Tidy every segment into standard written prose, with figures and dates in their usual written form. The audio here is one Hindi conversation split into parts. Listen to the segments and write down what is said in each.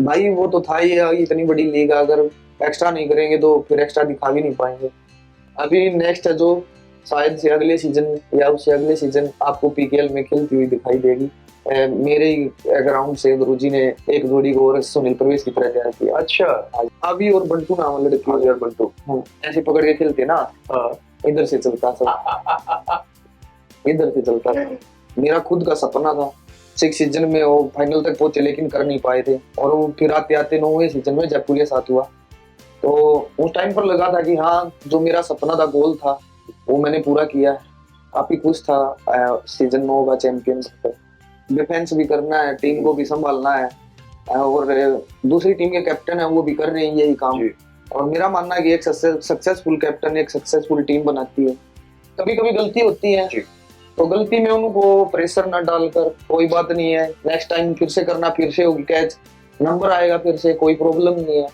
भाई वो तो था ही, इतनी बड़ी लीग अगर एक्स्ट्रा नहीं करेंगे तो फिर एक्स्ट्रा दिखा भी नहीं पाएंगे। अभी नेक्स्ट है जो शायद से अगले सीजन या उससे अगले सीजन आपको पीकेएल में खेलती हुई दिखाई देगी। मेरे ही ग्राउंड से गुरुजी ने एक जोड़ी को और सुनील प्रवेश की तरह तैयार किया। अच्छा। अभी और बंटू नाम है लड़की, यार बंटू ऐसे पकड़ के खेलते ना, इधर से चलता सब, इधर से चलता था। मेरा खुद का सपना था 6 सीजन में वो फाइनल तक पहुंचे लेकिन कर नहीं पाए थे, और वो फिर आते आते 9वें सीजन में जयपुर के साथ हुआ। तो उस टाइम पर लगा था कि हाँ, जो मेरा सपना था, गोल था, वो मैंने पूरा किया है। काफी खुश था। सीजन 9 का चैंपियनशिप, डिफेंस भी करना है, टीम को भी संभालना है, और दूसरी टीम के कैप्टन है वो भी कर रहे हैं यही काम। और मेरा मानना है कि एक सक्सेसफुल कैप्टन एक सक्सेसफुल टीम बनाती है। कभी कभी गलती होती है, तो गलती में उनको प्रेशर ना डालकर कोई बात नहीं है, नेक्स्ट टाइम फिर से करना, फिर से होगी कैच, नंबर आएगा, फिर से कोई प्रॉब्लम नहीं है।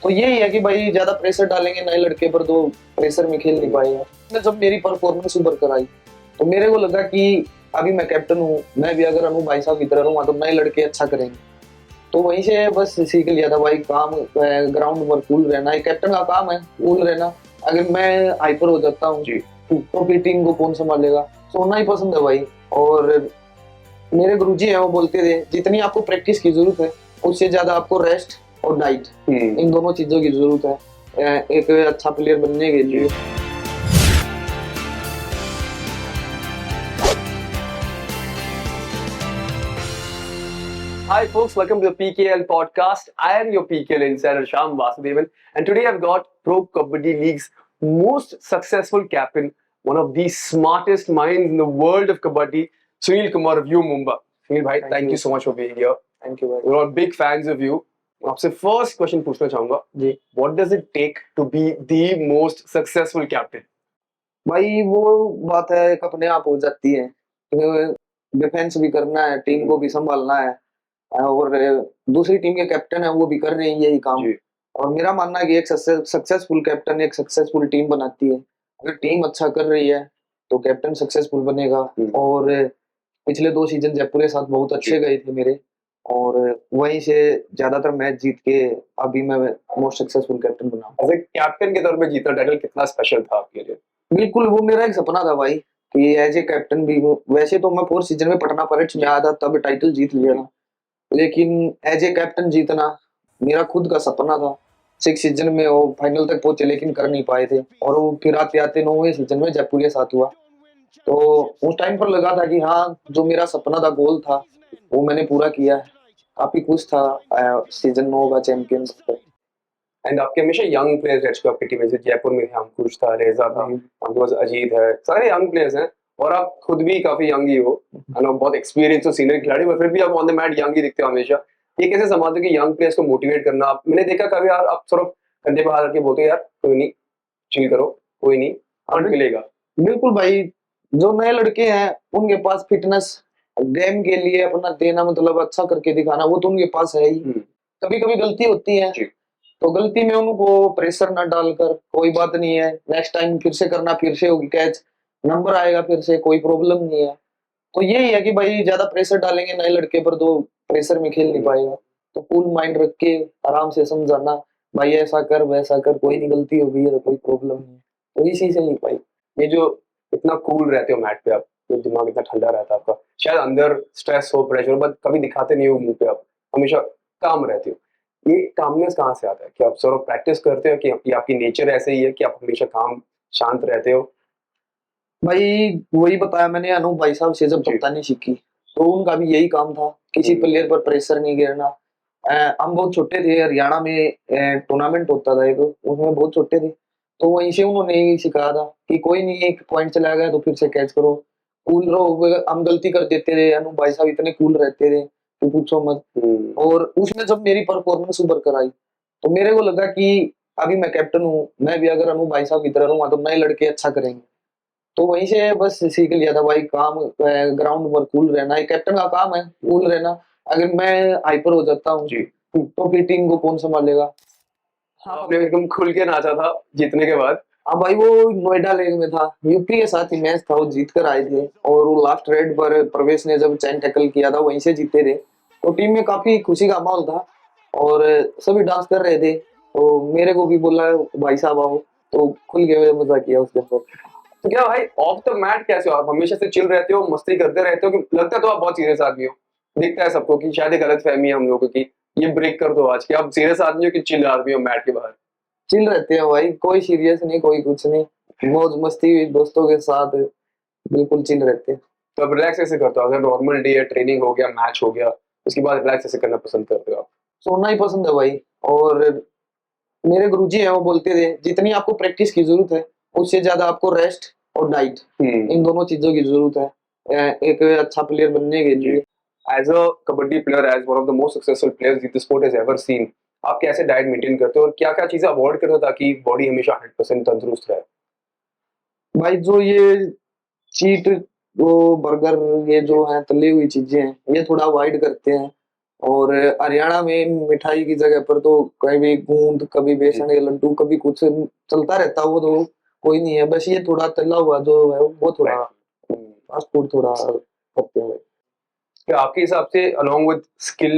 तो यही है कि भाई ज्यादा प्रेशर डालेंगे नए लड़के पर तो प्रेशर में खेल नहीं पाएगा। जब मेरी परफॉर्मेंस उभर कर आई तो मेरे को लगा कि अभी मैं कैप्टन हूँ, मैं भी अगर अनु भाई साहब की तरह रहूंगा तो नए लड़के अच्छा करेंगे। तो वहीं से बस सीख लिया था भाई, काम ग्राउंड पर कूल रहना, एक कैप्टन का काम है कूल रहना। अगर मैं हाइपर हो जाता हूँ तो फिर टीम को कौन संभालेगा। सोना ही पसंद है भाई। और मेरे गुरुजी हैं वो बोलते थे जितनी आपको प्रैक्टिस की जरूरत है उससे ज्यादा आपको रेस्ट और डाइट, इन दोनों चीजों की जरूरत है एक अच्छा प्लेयर बनने के लिए। Hi folks, welcome to the PKL podcast. I am your PKL insider Sham Vasudevan, and today I've got Pro Kabaddi League's most successful captain, one of the smartest minds in the world of Kabaddi, Sunil Kumar of U Mumbai. Sunil bhai, thank you so much for being here. Thank you भाई। We're all big fans of you. आपसे first question पूछना चाहूंगा जी what does it take to be the most successful captain? भाई वो बात है एक अपने आप हो जाती है। डिफेंस भी करना है, टीम को भी संभालना है, और दूसरी टीम के कैप्टन है वो भी कर रहे हैं यही काम। और मेरा मानना है कि एक सक्सेसफुल कैप्टन एक सक्सेसफुल टीम बनाती है। अगर टीम अच्छा कर रही है तो कैप्टन सक्सेसफुल बनेगा। और पिछले 2 सीजन जयपुर के साथ बहुत अच्छे गए थे मेरे, और वहीं से ज्यादातर मैच जीत के अभी मैं मोस्ट सक्सेसफुल कैप्टन बना। एज ए कैप्टन के तौर पे जीतना टाइटल कितना स्पेशल था आपके लिए? बिल्कुल, वो मेरा एक सपना था भाई कि एज ए कैप्टन भी हूँ। वैसे तो मैं 4 सीजन में पटना पायरेट्स में आया था तब टाइटल जीत लिया था, लेकिन एज ए कैप्टन जीतना मेरा खुद का सपना था। 6 सीजन में वो फाइनल तक पहुंचे लेकिन कर नहीं पाए थे, और वो फिर आते आते 9वें सीजन में जयपुर के साथ हुआ। तो उस टाइम पर लगा था कि हाँ, जो मेरा सपना था, गोल था, वो मैंने पूरा किया है। काफी खुश था सीजन 9 का चैंपियनशिप पे। एंड आपके हमेशा यंग प्लेयर्स रह चुके आपकी टीम में, जैसे जयपुर में थे अंकुश था, रेजा था, आपके पास अजीत है, सारे यंग प्लेयर्स हैं, और आप खुद भी काफी यंग ही हो, बहुत एक्सपीरियंस और सीनियर खिलाड़ी, पर फिर भी आप ऑन द मैट यंग ही दिखते हो हमेशा। ये कैसे संभालते हो कि यंग प्लेयर्स को मोटिवेट करना? मैंने देखा कभी यार आप सिर्फ कंधे पर हाथ रख के बोलते हो यार कोई नहीं, चिल करो, कोई नहीं, हार्ट मिलेगा। बिल्कुल भाई, जो नए लड़के हैं उनके पास फिटनेस गेम के लिए अपना देना, मतलब अच्छा करके दिखाना, वो तो उनके पास है ही। कभी कभी गलती होती है तो गलती में उनको प्रेशर ना डालकर कोई बात नहीं है, नेक्स्ट टाइम फिर से करना, फिर से होगी कैच, नंबर आएगा, फिर से कोई प्रॉब्लम नहीं है। तो यही है कि भाई ज्यादा प्रेशर डालेंगे नए लड़के पर तो प्रेशर में खेल नहीं पाएगा। तो कूल माइंड रख के आराम से समझाना, भाई ऐसा कर वैसा कर, कोई नहीं, गलती हो गई है तो कोई प्रॉब्लम नहीं है। तो इसी से नहीं पाई। ये जो इतना कूल रहते हो मैट पे आप, जो दिमाग इतना ठंडा रहता है आपका, शायद अंदर स्ट्रेस हो, प्रेशर, बट कभी दिखाते नहीं हो मुंह पे, आप हमेशा काम रहते हो। ये कामनेस कहाँ से आता है? कि आप सॉर्ट ऑफ प्रैक्टिस करते हो कि आपकी नेचर ऐसे ही है कि आप हमेशा काम शांत रहते हो? भाई वही बताया मैंने, अनूप भाई साहब से जब कप्तानी सीखी तो उनका भी यही काम था, किसी प्लेयर पर प्रेशर नहीं गिरना। हम बहुत छोटे थे, हरियाणा में टूर्नामेंट होता था एक, उसमें बहुत छोटे थे, तो वहीं से उन्होंने यही सिखाया था कि कोई नहीं, एक पॉइंट चला गया तो फिर से कैच करो, कूल रहो। हम गलती कर देते थे, अनूप भाई साहब इतने कूल रहते थे तो पूछो मत। और उसमें जब मेरी परफॉर्मेंस उभर कर आई तो मेरे को लगा कि अभी मैं कैप्टन हूँ, मैं भी अगर अनूप भाई साहब की तरह रहूंगा तो नए लड़के अच्छा करेंगे। तो वहीं से बस सीख लिया था भाई, काम ग्राउंड पर कूल रहना, एक कैप्टन का काम है कूल रहना। अगर मैं हाइपर हो जाता हूँ तो फिर टीम को कौन संभालेगा। हाँ, आपने एकदम खुल के नाचा था जीतने के बाद। अब भाई वो नोएडा लेग में था, यूपी के साथ ही मैच था, वो जीत कर आए थे, और वो लास्ट रेड पर प्रवेश ने जब चैन टैकल किया था वहीं से जीते थे। तो टीम में काफी खुशी का माहौल था। और सभी डांस कर रहे थे, तो मेरे को भी बोला भाई साहब आओ, तो खुल के मजा किया उसके अंदर। तो क्या भाई ऑफ द मैट कैसे हो आप? हमेशा से चिल रहते हो, मस्ती करते रहते हो कि लगता तो आप बहुत सीरियस आदमी हो? दिखता है सबको कि शायद एक गलत फहमी है हम लोगों की, ये ब्रेक कर दो आज, कि आप सीरियस आदमी हो कि चिल आदमी हो मैट के बाहर? चिल रहते हैं भाई, कोई सीरियस नहीं, कोई कुछ नहीं, मौज मस्ती दोस्तों के साथ, बिल्कुल चिल रहते हैं। तो अब रिलैक्स कैसे करते हो? अगर नॉर्मल डे है, ट्रेनिंग हो गया, मैच हो गया, उसके बाद रिलैक्स कैसे करना पसंद करते हो आप? सोना ही पसंद है भाई। और मेरे गुरुजी हैं वो बोलते थे जितनी आपको प्रैक्टिस की जरूरत है उससे ज्यादा आपको रेस्ट और डाइट, इन दोनों चीजों की जरूरत है एक अच्छा प्लेयर बनने के लिए। As a kabaddi player, as one of the most successful players the sport has ever seen, आप कैसे डाइट मेंटेन करते हो और क्या क्या चीजें अवॉइड करते हो ताकि बॉडी हमेशा 100% तंदुरुस्त रहे? भाई जो ये चीट, वो बर्गर, ये जो है तली हुई चीजें हैं ये थोड़ा अवॉइड करते हैं। और हरियाणा में मिठाई की जगह पर तो कभी गूंद, कभी बेसन के लड्डू, कभी कुछ चलता रहता है, वो तो कोई नहीं है, बस ये थोड़ा तला हुआ जो है वो थोड़ा फास्ट फूड थोड़ा करते हैं भाई। क्या आपके हिसाब से along with skill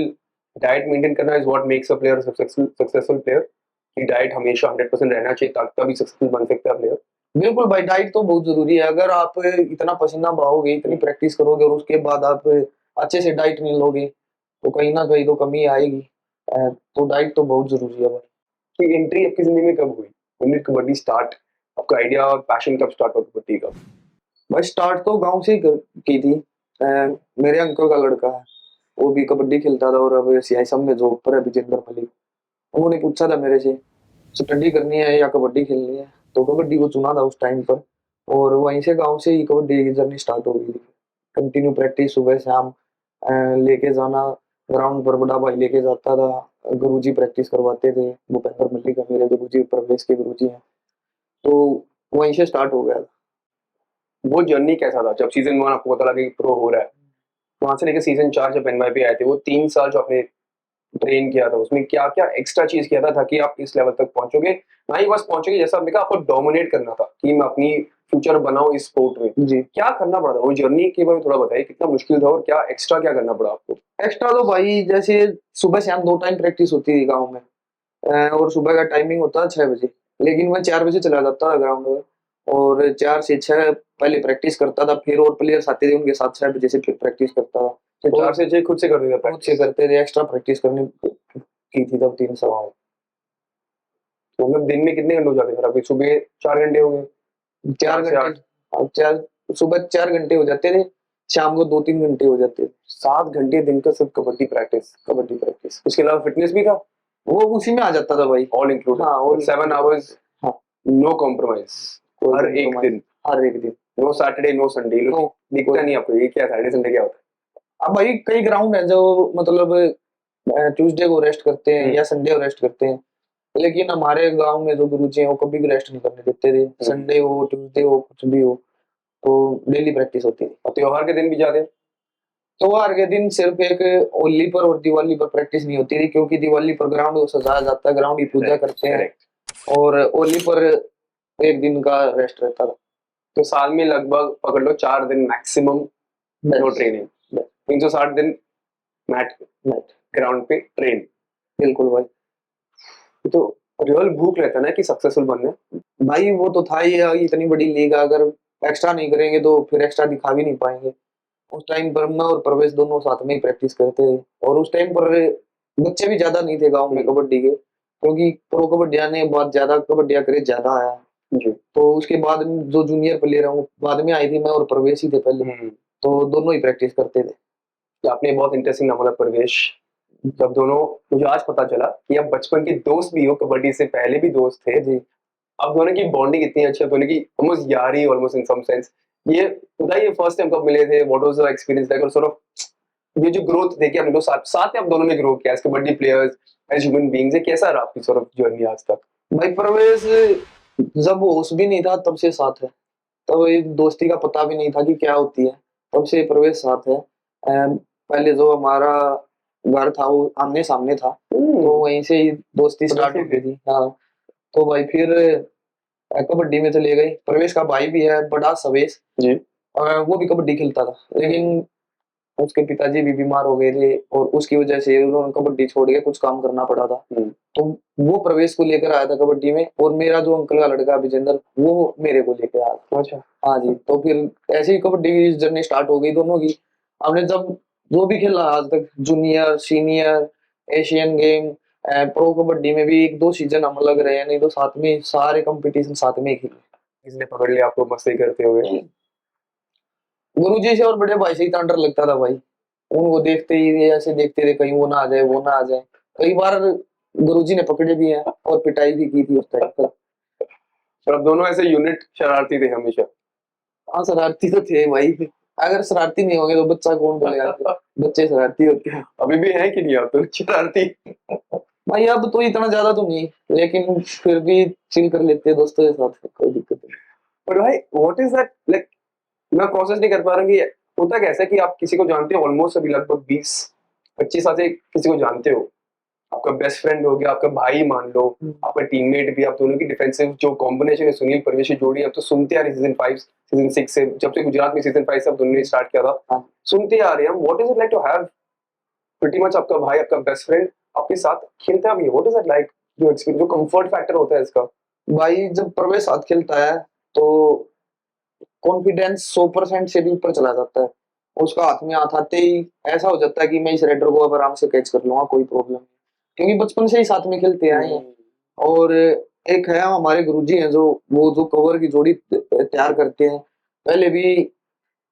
diet maintain करना is what makes a player successful player, कि डाइट हमेशा 100% रहना चाहिए तभी सक्सेसफुल बन सकता है प्लेयर? बिल्कुल भाई, डाइट तो बहुत जरूरी है। अगर आप इतना पसीना बहाओगे, इतनी प्रैक्टिस करोगे और उसके बाद आप अच्छे से डाइट नहीं लोगे तो कहीं ना कहीं तो कमी आएगी। तो डाइट तो बहुत जरूरी है भाई। कि एंट्री आपकी जिंदगी में कब हुई? When did kabaddi start? आपका आइडिया और पैशन कब स्टार्ट हुआ कबड्डी का? भाई स्टार्ट तो गांव से ही की थी। मेरे अंकल का लड़का है, वो भी कबड्डी खेलता था और अब सीआईएसएफ में जॉब पर है, विजेंद्र मलिक। उन्होंने पूछा था मेरे से स्टडी करनी है या कबड्डी खेलनी है, तो कबड्डी को चुना था उस टाइम पर। और वहीं से गांव से ही कबड्डी की जर्नी स्टार्ट हो गई थी। कंटिन्यू प्रैक्टिस सुबह शाम लेके जाना ग्राउंड पर, बड़ा भाई लेके जाता था, गुरुजी प्रैक्टिस करवाते थे, भूपेंद्र मल्लिक है मेरे गुरुजी, प्रवेश के गुरुजी हैं। तो वहीं से स्टार्ट हो गया था। वो जर्नी कैसा था जब सीजन 1 आपको पता लगा कि प्रो हो रहा है? वहां से लेकर सीजन 4 जब एनवाईपी आए थे, वो 3 साल जो आपने ट्रेन किया था उसमें क्या क्या एक्स्ट्रा चीज किया था ताकि आप इस लेवल तक पहुंचोगे? ना ही बस पहुंचोगे, जैसा आपने कहा आपको डोमिनेट करना था कि मैं अपनी फ्यूचर बनाऊं इस स्पोर्ट में, जी, क्या करना पड़ा था? वो जर्नी के बारे में थोड़ा बताइए, कितना मुश्किल था और क्या एक्स्ट्रा क्या करना पड़ा आपको? एक्स्ट्रा तो भाई जैसे सुबह शाम 2 टाइम प्रैक्टिस होती थी गाँव में। और सुबह का टाइमिंग होता है 6 बजे, लेकिन मैं 4 बजे चला जाता था ग्राउंड में। और 4 से 6 पहले प्रैक्टिस करता था, फिर और प्लेयर्स आते थे उनके साथ 6 बजे से फिर प्रैक्टिस करता था। तो 4 से 6 खुद से कर देता खुद से करते थे, एक्स्ट्रा प्रैक्टिस करनी की थी तब 3 साल। तो मतलब दिन में कितने घंटे हो जाते थे आपके? सुबह 4 घंटे हो गए, 4 4 से घंटे, 8, चार, सुबह 4 घंटे हो जाते थे, शाम को 2-3 घंटे हो जाते थे। 7 घंटे दिन का सिर्फ कबड्डी प्रैक्टिस? कबड्डी प्रैक्टिस उसके अलावा फिटनेस भी था? वो उसी में आ जाता था भाई। All include? हाँ, और 7 आवर्स, हाँ, नो कॉम्प्रोमाइज, कोई हर एक compromise, दिन? हर एक दिन। No Saturday, no Sunday? तो दिखता नहीं आपको ये क्या सैटरडे संडे क्या होता अब भाई कई ग्राउंड है जो मतलब ट्यूसडे को रेस्ट करते हैं या संडे को रेस्ट करते हैं, लेकिन हमारे गांव में जो गुरुजी हैं वो कभी भी रेस्ट नहीं करने देते थे। संडे हो, ट्यूसडे हो, कुछ भी हो, तो डेली प्रैक्टिस होती थी। और त्योहार के दिन भी जाते? त्योहार के दिन सिर्फ एक होली पर और दिवाली पर प्रैक्टिस नहीं होती थी, क्योंकि दिवाली पर ग्राउंड को सजाया जाता है, ग्राउंड की पूजा करते हैं, और होली पर एक दिन का रेस्ट रहता था। तो साल में लगभग पकड़ लो 4 दिन मैक्सिमम नो ट्रेनिंग, 360 दिन मैट ग्राउंड पे ट्रेन। बिल्कुल भाई। तो रियल भूख रहता है ना कि सक्सेसफुल बनना? भाई वो तो था ही, इतनी बड़ी लीग, अगर एक्स्ट्रा नहीं करेंगे तो फिर एक्स्ट्रा दिखा भी नहीं पाएंगे। उस टाइम पर मैं और प्रवेश दोनों साथ में ही प्रैक्टिस करते थे, और उस टाइम पर बच्चे भी ज्यादा नहीं थे गांव में कबड्डी के, क्योंकि प्रो कबड्डी ने बहुत ज्यादा कबड्डी क्रेज ज्यादा आया जी। तो उसके बाद जो जूनियर प्लेयर है वो बाद में आई थी, मैं और प्रवेश ही थे पहले, तो दोनों ही प्रैक्टिस करते थे। तो आपने बहुत इंटरेस्टिंग नाम बोला प्रवेश, जब दोनों, मुझे आज पता चला कि आप बचपन के दोस्त भी हो, कबड्डी से पहले भी दोस्त थे जी। अब दोनों की बॉन्डिंग इतनी अच्छी है, दोनों की ऑलमोस्ट यारी, ऑलमोस्ट इन सम सेंस। ये बताइए फर्स्ट टाइम कब मिले थे, what was the experience like, और सॉर्ट ऑफ ये जो ग्रोथ देखिए हम लोग साथ में आप दोनों ने ग्रो किया as kabaddi players, as human beings, कैसा रहा आपकी सॉर्ट ऑफ जर्नी आज तक? भाई प्रवेश जब होश भी नहीं था तब से साथ है, तब ये दोस्ती का पता भी नहीं था कि क्या होती है, तब से प्रवेश साथ है। पहले जो हमारा घर था वो आमने सामने था, तो वहीं से ही दोस्ती स्टार्ट हो गई थी। हाँ, तो भाई फिर कबड्डी में चले गए। प्रवेश का भाई भी है बड़ा सवेश जी, वो भी कबड्डी खेलता था, लेकिन उसके पिताजी भी बीमार हो गए थे और उसकी वजह से उन्होंने कबड्डी छोड़ के कुछ काम करना पड़ा था। तो वो प्रवेश को लेकर आया था कबड्डी में, और मेरा जो अंकल का लड़का विजेंद्र वो मेरे को लेके आया था। अच्छा। हाँ जी, तो फिर ऐसे ही कबड्डी की जर्नी स्टार्ट हो गई दोनों की। हमने जब जो भी खेला आज तक, junior, senior, Asian game, pro kabaddi में भी 1-2 सीजन हम अलग रहे हैं, नहीं तो साथ में सारे कंपटीशन साथ में ही खेले। किसने पकड़ लिया आपको मस्ती करते हुए? गुरुजी से और बड़े भाई से ही डर लगता था भाई। उनको देखते ही ऐसे देखते थे कहीं वो ना आ जाए, वो ना आ जाए। कई बार गुरुजी ने पकड़े भी हैं और पिटाई भी की थी उस टाइम पर। और अब दोनों ऐसे यूनिट शरारती थे हमेशा। हाँ, शरारती तो थे भाई। अगर शरारती नहीं होंगे तो बच्चा कौन बोलेगा? बच्चे शरारती होते हैं। अभी भी है कि नहीं आप तो शरारती? भाई अब तो इतना ज्यादा तो नहीं, लेकिन फिर भी चिल कर लेते हैं दोस्तों के साथ, कोई दिक्कत नहीं। पर भाई व्हाट इज दैट, लाइक मैं प्रोसेस नहीं कर पा रहा हूँ कि होता कैसा है कि आप किसी को जानते हो ऑलमोस्ट अभी लगभग 20-25 साल से किसी को जानते हो, आपका बेस्ट फ्रेंड हो गया, आपका भाई मान लो, आपका टीममेट भी, आप दोनों की डिफेंसिव जो कॉम्बिनेशन है सुनील परवेश की जोड़ी, अब तो सुनते आ रहे सीजन 5 सीजन 6 से, जब से गुजरात में सीजन 5 से अब दोनों ने स्टार्ट किया था, हाँ। सुनते आ रहे हैं। What is it like to have pretty much आपका भाई, आपका बेस्ट फ्रेंड आपके साथ खेलता है? व्हाट इज इट लाइक, जो एक्सपीरियंस, जो कंफर्ट फैक्टर होता है इसका? भाई जब प्रवेश साथ खेलता है तो कॉन्फिडेंस 100% से भी ऊपर चला जाता है। उसका हाथ में हाथ आते ही ऐसा हो जाता है कि मैं इस रेडर को अब आराम से कैच कर लूंगा, कोई प्रॉब्लम नहीं, क्योंकि बचपन से ही साथ में खेलते आए हैं। और एक है हमारे गुरुजी हैं जो वो जो कवर की जोड़ी तैयार करते हैं। पहले भी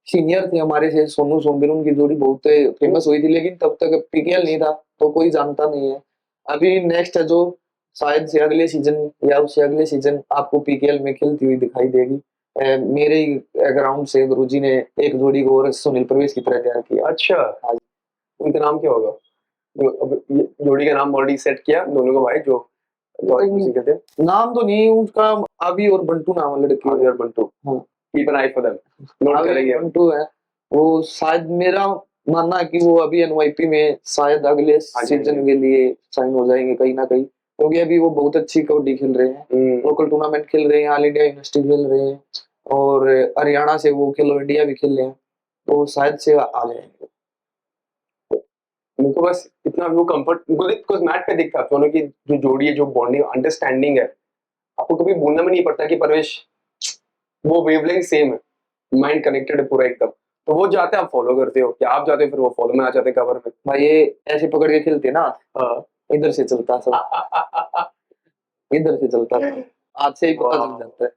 सीनियर थे हमारे से, सोनू सोमबिर, उनकी जोड़ी बहुत फेमस हुई थी, लेकिन तब तक पीकेएल नहीं था तो कोई जानता नहीं है। अभी नेक्स्ट है जो शायद से अगले सीजन या उससे अगले सीजन आपको पीकेएल में खेलती हुई दिखाई देगी। मेरे ही ग्राउंड से गुरुजी ने एक जोड़ी को और सुनील प्रवेश की तरह तैयार किया। अच्छा, हाँ। उनका नाम क्या होगा? जो अब ये जोड़ी का नाम ऑलरेडी सेट किया दोनों को भाई, जो कहते हैं? नाम तो नहीं उसका, अभी और बंटू नाम है लड़के। अभी और बंटू। हाँ। Keep an I for them, note अभी करेंगे। बंटू है वो, शायद मेरा मानना है कि वो अभी एनवाईपी में शायद अगले सीजन के लिए साइन हो जाएंगे कहीं ना कहीं, क्योंकि अभी वो बहुत अच्छी कबड्डी खेल रहे हैं, लोकल टूर्नामेंट खेल रहे हैं, ऑल इंडिया यूनिवर्सिटी खेल रहे हैं, और हरियाणा से वो खेलो इंडिया भी खेल रहे हैं, तो शायद से आ जाएंगे। मेरे को बस इतना वो कंफर्ट, बिकॉज मैट पे दिखता है दोनों की जो जोड़ी है, जो बॉन्डिंग अंडरस्टैंडिंग है, आपको कभी बोलना में नहीं पड़ता कि परवेश वो वेवलेंथ सेम है, माइंड कनेक्टेड है पूरा एकदम, तो वो जाते हैं आप फॉलो करते हो, क्या आप जाते हो फिर वो फॉलो में आ जाते हैं कवर में? भाई ये ऐसे पकड़ के खेलते ना, हाँ। इधर से चलता सब, इधर से चलता सब, हाथ से ही पता चल जाता है।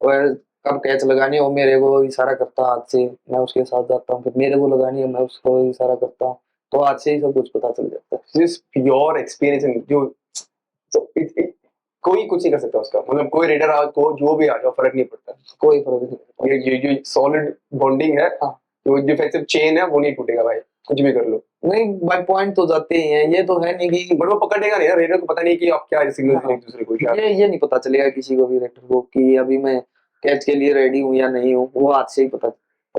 और कब कैच लगानी हो मेरे को इशारा करता हाथ से, मैं उसके साथ जाता हूँ, फिर मेरे को लगानी है मैं उसको इशारा करता हूँ, तो हाथ से ही सब कुछ पता चल जाता है। दिस प्योर एक्सपीरियंस जो कोई कुछ नहीं कर सकता उसका, मतलब कोई रेडर आ को जो भी आ जाओ फर्क नहीं पड़ता, कोई फर्क नहीं पड़ता। ये जो सॉलिड बॉन्डिंग है, हाँ। जो डिफेंसिव चेन है वो नहीं टूटेगा भाई, कुछ भी कर लो। नहीं बाय पॉइंट तो जाते ही हैं, ये तो है नहीं कि, बट वो पकड़ेगा नहीं ना, रेडर को पता नहीं कि आप क्या सिग्नल हाँ, एक दूसरे को। ये नहीं पता चलेगा किसी को भी रेडर को कि अभी मैं कैच के लिए रेडी हूँ या नहीं हूँ, वो हाथ से ही पता,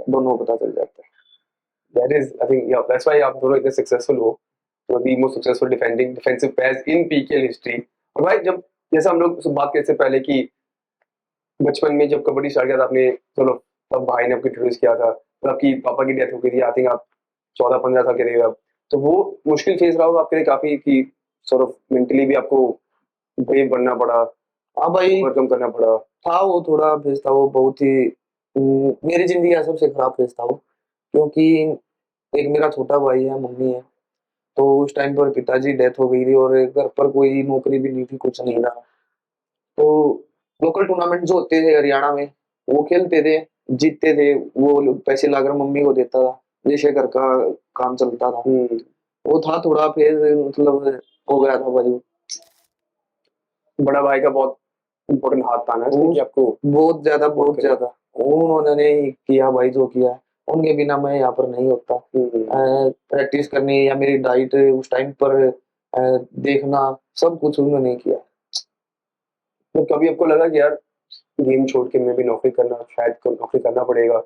दोनों को पता चल जाता है। That is, I think, yeah, that's why आप दोनों इतने सक्सेसफुल हो, तो the most successful defending defensive pairs in PKL history। और भाई जब जैसा हम लोग बात करते पहले कि बचपन में जब कबड्डी स्टार्ट किया था आपने, चलो तब भाई ने आपको इंट्रोड्यूस किया था, तो आपकी पापा की डेथ हो गई थी, आई थिंक आप 14-15 साल के थे अब, तो वो मुश्किल फेज रहा होगा आपके लिए काफी, कि सॉर्ट ऑफ मेंटली भी आपको ब्रेव बनना पड़ा, हाँ भाई ओवरकम करना पड़ा? था वो थोड़ा फेज था वो, बहुत ही मेरी जिंदगी का सबसे खराब फेज था वो, क्योंकि एक मेरा छोटा भाई है, मम्मी है, तो उस टाइम पर पिताजी डेथ हो गई थी और घर पर कोई नौकरी भी नहीं थी, कुछ नहीं था। तो लोकल टूर्नामेंट जो होते थे हरियाणा में वो खेलते थे, जीतते थे, वो लोग पैसे लाकर मम्मी को देता था, जैसे घर का काम चलता था। वो था थोड़ा फेज, मतलब हो गया था भाई। बड़ा भाई का बहुत इम्पोर्टेंट हाथ था ना इसमें कि आपको बहुत ज्यादा उन्होंने ही किया भाई जो किया है, उनके बिना मैं यहाँ पर नहीं होता। प्रैक्टिस करनी या मेरी डाइट उस टाइम पर देखना, सब कुछ उन्होंने किया। तो कभी आपको लगा कि यार गेम छोड़ के मैं भी नौकरी करना, शायद नौकरी करना पड़ेगा,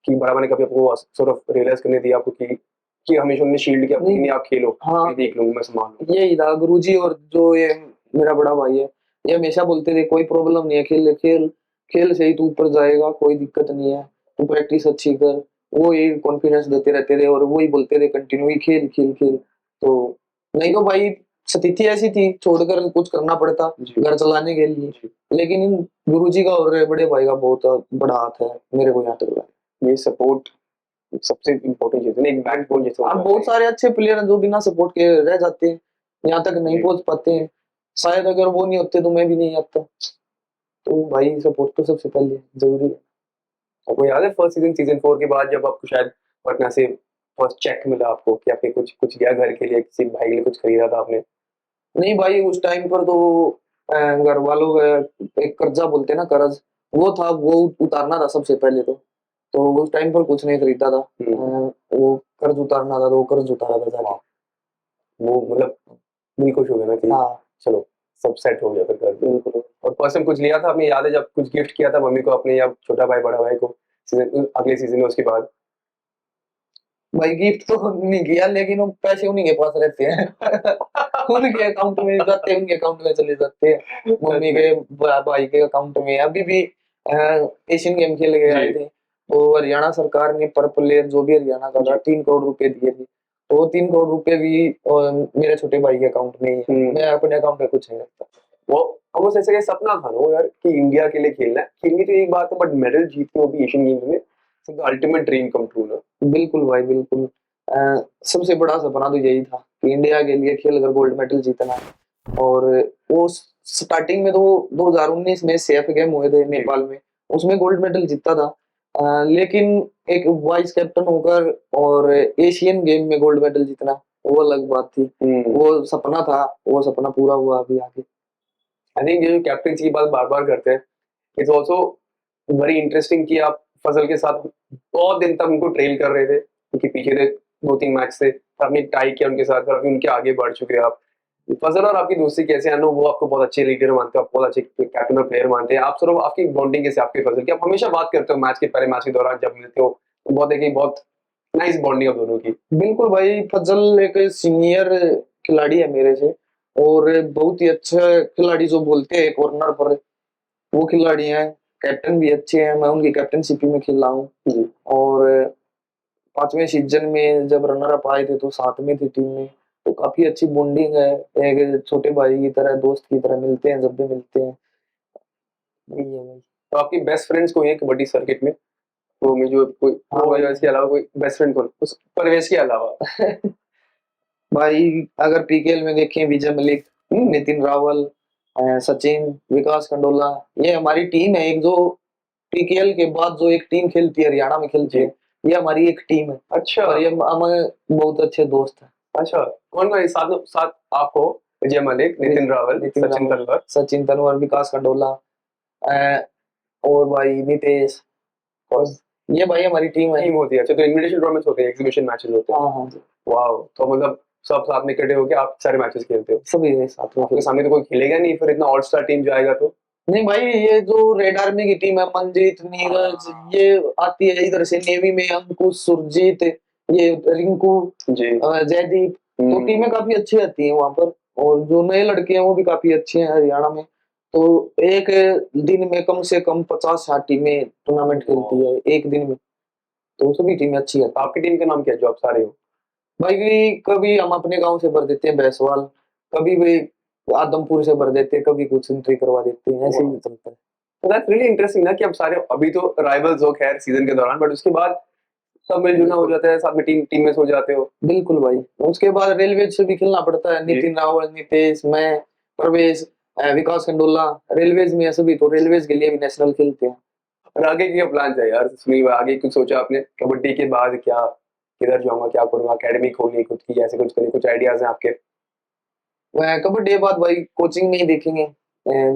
कि बड़ा मैंने कभी आपको सॉर्ट ऑफ रियलाइज करने दिया आपको कि हमेशा उन्होंने शील्ड किया नहीं आप खेलो, हाँ, मैं देख लूंगा, मैं संभाल लूंगा? यही था गुरुजी, और जो ये मेरा बड़ा भाई है, ये हमेशा बोलते थे कोई प्रॉब्लम नहीं है, खेल खेल खेल से ही तू ऊपर जाएगा, कोई दिक्कत नहीं है, तू प्रैक्टिस अच्छी कर, वो ये कॉन्फिडेंस देते रहते थे और वो ही बोलते थे कंटिन्यू खेल खेल खेल। तो नहीं तो भाई स्थिति ऐसी थी, छोड़कर कुछ करना पड़ता जी। घर चलाने के लिए। जी। लेकिन इन गुरुजी का और बड़े भाई का बहुत बड़ा हाथ है मेरे को यहाँ तक लगा। ये सपोर्ट सबसे इम्पोर्टेंट चीज है ना, एक बैकबोन जैसे अब होता बहुत है। सारे अच्छे प्लेयर हैं जो बिना सपोर्ट के रह जाते हैं, यहाँ तक नहीं जी। पहुंच पाते हैं। शायद अगर वो नहीं होते तो मैं भी नहीं आता। तो भाई सपोर्ट तो सबसे पहले जरूरी है। आपको याद है फर्स्ट सीजन 4 के बाद जब आपको शायद पटना से फर्स्ट चेक मिला आपको कि आपने कुछ कुछ लिया घर के लिए, किसी भाई के लिए कुछ खरीदा था आपने? नहीं भाई उस टाइम पर तो घर वालों का एक कर्जा बोलते हैं ना, कर्ज, वो था, वो उतारना था सबसे पहले तो उस टाइम पर कुछ नहीं खरीदा था। वो कर्ज उतारना था तो वो कर्ज उतारा था जाके। वो मतलब दिल खुश हो गया ना कि हाँ चलो सब सेट हो गया फिर घर पे। बिल्कुल। और पर्सन कुछ लिया था आपने, याद है जब कुछ गिफ्ट किया था मम्मी को अपने, या छोटा भाई बड़ा भाई को अगले सीजन में उसके बाद? भाई गिफ्ट तो नहीं किया, लेकिन वो पैसे उन्हीं के पास रहते हैं। उनके अकाउंट में जाते हैं, उनके अकाउंट में चले जाते हैं। मम्मी के भाई के अकाउंट में अभी भी एशियन गेम खेल के आए थे तो हरियाणा सरकार ने पर प्लेयर जो भी हरियाणा का था 3 करोड़ रुपए दिए थे। तो वो 3 करोड़ रुपए भी मेरे छोटे भाई के अकाउंट में ही है। मैं अपने अकाउंट में कुछ नहीं रखता। वो ऑलमोस्ट ऐसे का सपना था ना वो यार कि इंडिया के लिए खेलना है, खेलनी तो एक बात है बट मेडल जीतने वो भी एशियन गेम्स में, अल्टीमेट ड्रीम कम ट्रू ना। बिल्कुल भाई बिल्कुल। सबसे बड़ा सपना तो यही था कि इंडिया के लिए खेल कर गोल्ड मेडल जीतना है। और वो स्टार्टिंग में तो 2019 में सेफ गेम हुए थे नेपाल में, उसमें गोल्ड मेडल जीता था। लेकिन एक वाइस कैप्टन होकर और एशियन गेम में गोल्ड मेडल जीतना वो अलग बात थी। वो सपना था, वो सपना पूरा हुआ अभी आगे। आई थिंक ये जो कैप्टनसी की बात बार बार करते हैं, इट्स ऑल्सो वेरी इंटरेस्टिंग कि आप फजल के साथ बहुत दिन तक उनको ट्रेल कर रहे थे, क्योंकि पीछे थे 2-3 मैच से, फिर आपने टाई किया उनके साथ, फिर अभी उनके आगे बढ़ चुके हैं आप। फजल और आपकी दोस्ती कैसे है? वो आपको बहुत अच्छे लीडर मानते हो, आप बहुत अच्छे कैप्टन और प्लेयर मानते हैं, आप सिर्फ आपकी बॉन्डिंग कैसे आपके फजल की? आप हमेशा बात करते हो मैच के पहले, मैच के दौरान जब मिलते हो तो बहुत देखिए बहुत नाइस बॉन्डिंग है दोनों की। बिल्कुल भाई, फजल एक सीनियर खिलाड़ी है मेरे से और बहुत ही अच्छा खिलाड़ी जो बोलते हैं कॉर्नर पर, वो खिलाड़ी हैं। कैप्टन भी अच्छे हैं, मैं उनकी कैप्टनशिप में खेला हूँ। और 5वें सीजन में जब रनर अप आए थे तो साथ में थी टीम में, तो काफी अच्छी बॉन्डिंग है। एक छोटे भाई की तरह, दोस्त की तरह मिलते हैं जब भी मिलते हैं। यही है भाई। तो आपकी बेस्ट फ्रेंड्स कोई है कबड्डी सर्किट में? तो में जो कोई वो या इसके अलावा कोई बेस्ट फ्रेंड कौन उस परवेश के अलावा? भाई अगर पीकेएल में देखें, विजय मलिक, नितिन रावल, सचिन, विकास खंडोला, ये हमारी टीम है एक। जो पीकेएल के बाद जो एक टीम खेलती है हरियाणा में खेलती है, ये हमारी एक टीम है। अच्छा। और ये हमारे बहुत अच्छे दोस्त हैं। अच्छा, कौन कौन साथ साथ आपको? विजय मलिक, नितिन रावल, सचिन तलवार, सचिन तनवर, विकास खंडोला, और भाई नितेश, और ये भाई हमारी टीम है। टीम होती है। अच्छा, तो इनविटेशन टूर्नामेंट्स होते हैं, एग्जीबिशन मैचेस होते हैं? हाँ हाँ जी। वाओ, तो मतलब सब साथ में इकट्ठे होके आप सारे मैचेस खेलते हो? सभी साथ में। आपके सामने तो कोई खेलेगा नहीं फिर, इतना ऑल स्टार टीम जो आएगा तो? नहीं भाई, ये जो रेड आर्मी की टीम है, मंजीत, नीरज, ये आती है इधर से। नेवी में अंकुश, सुरजीत, ये रिंकू जी, जयदीप, तो टीमें काफी अच्छी आती हैं वहां पर। और जो नए लड़के हैं वो भी काफी अच्छे हैं हरियाणा में। तो एक दिन में कम से कम 50-60 टीमें टूर्नामेंट खेलती है एक दिन में। तो सभी टीमें अच्छी है। आपकी टीम का नाम क्या है जो आप सारे हो? भाई कभी हम अपने गांव से भर देते हैं बैसवाल, कभी भी आदमपुर से भर देते हैं, कभी कुछ एंट्री करवा देते हैं, ऐसे ही चलता है। तो दैट्स रियली इंटरेस्टिंग ना कि अब सारे अभी तो राइवल्स हो खैर सीजन के दौरान, बट उसके बाद सब मिलजुलना हो जाता है, साथ में टीम में सो जाते हो। बिल्कुल भाई। उसके बाद रेलवे से भी खेलना पड़ता है। नितिन रावल, नितेश, मैं, प्रवेश, विकास खंडोला रेलवेज में है सभी, तो रेलवेज के लिए भी नेशनल खेलते हैं। और आगे क्या प्लान है यार सुनील भाई? आगे कुछ सोचा आपने कबड्डी के बाद? क्या किधर जाऊंगा, क्या करूंगा, एकेडमी खोलनी खुद की, ऐसे कुछ करनी, कुछ आइडियाज हैं आपके? कबड्डी के बाद भाई कोचिंग में ही देखेंगे।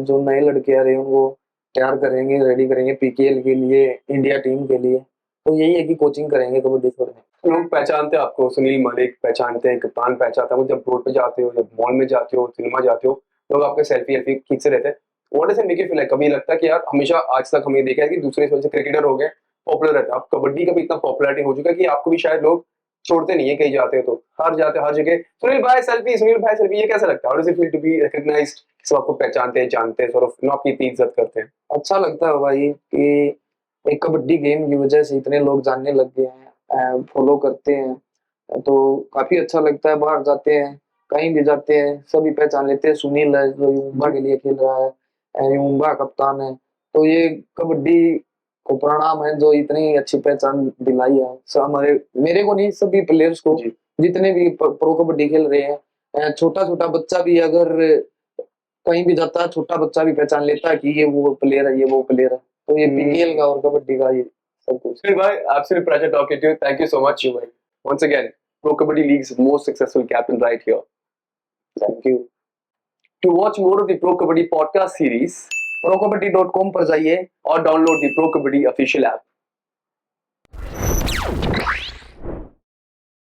जो नए लड़के आ रहे हैं वो तैयार करेंगे, रेडी करेंगे पीकेएल के लिए, इंडिया टीम के लिए। तो यही है कि कोचिंग करेंगे कबड्डी छोड़ने। लोग पहचानते हैं आपको, सुनील मलिक पहचानते हैं, कप्तान पहचानता है, जब रोड पे जाते हो, जब मॉल में जाते हो, सिनेमा जाते हो, लोग आपके सेल्फी खींचते रहते हैं। What does it make you feel like? कभी लगता है कि यार हमेशा आज तक हमने देखा है कि दूसरे से क्रिकेटर हो गए पॉपुलर रहता है, अब कबड्डी का भी इतना पॉपुलैरिटी हो चुका है कि आपको भी शायद लोग छोड़ते नहीं है, कहीं जाते हो तो हर जाते हर जगह सुनील भाई सेल्फी, सुनील भाई सेल्फी, ये कैसा लगता है? How does it feel to be recognised? सब आपको पहचानते हैं, जानते हैं, सॉर्ट ऑफ नो आपकी इतनी इज्जत करते हैं? अच्छा लगता है भाई कि एक कबड्डी गेम की वजह से इतने लोग जानने लग गए हैं, फॉलो करते हैं, तो काफी अच्छा लगता है। बाहर जाते हैं, कहीं भी जाते हैं, सभी पहचान लेते हैं, सुनील है जो युवा के लिए खेल रहा है, युवा कप्तान है। तो ये कबड्डी को प्रणाम है जो इतनी अच्छी पहचान दिलाई है हमारे, मेरे को नहीं, सभी प्लेयर्स को, जी। जितने भी प्रो कबड्डी खेल रहे हैं। छोटा छोटा बच्चा भी अगर कहीं भी जाता है, छोटा बच्चा भी पहचान लेता है कि ये वो प्लेयर है, ये वो प्लेयर है। तो ये पीकेएल का और कबड्डी का ये सब कुछ। Bhai, absolute pleasure talking to you. Thank you so much, Bhai. Once again, Pro Kabaddi League's most successful captain right here. Thank you. To watch more of the Pro Kabaddi podcast series, prokabaddi.com पर जाइए or download the Pro Kabaddi official app.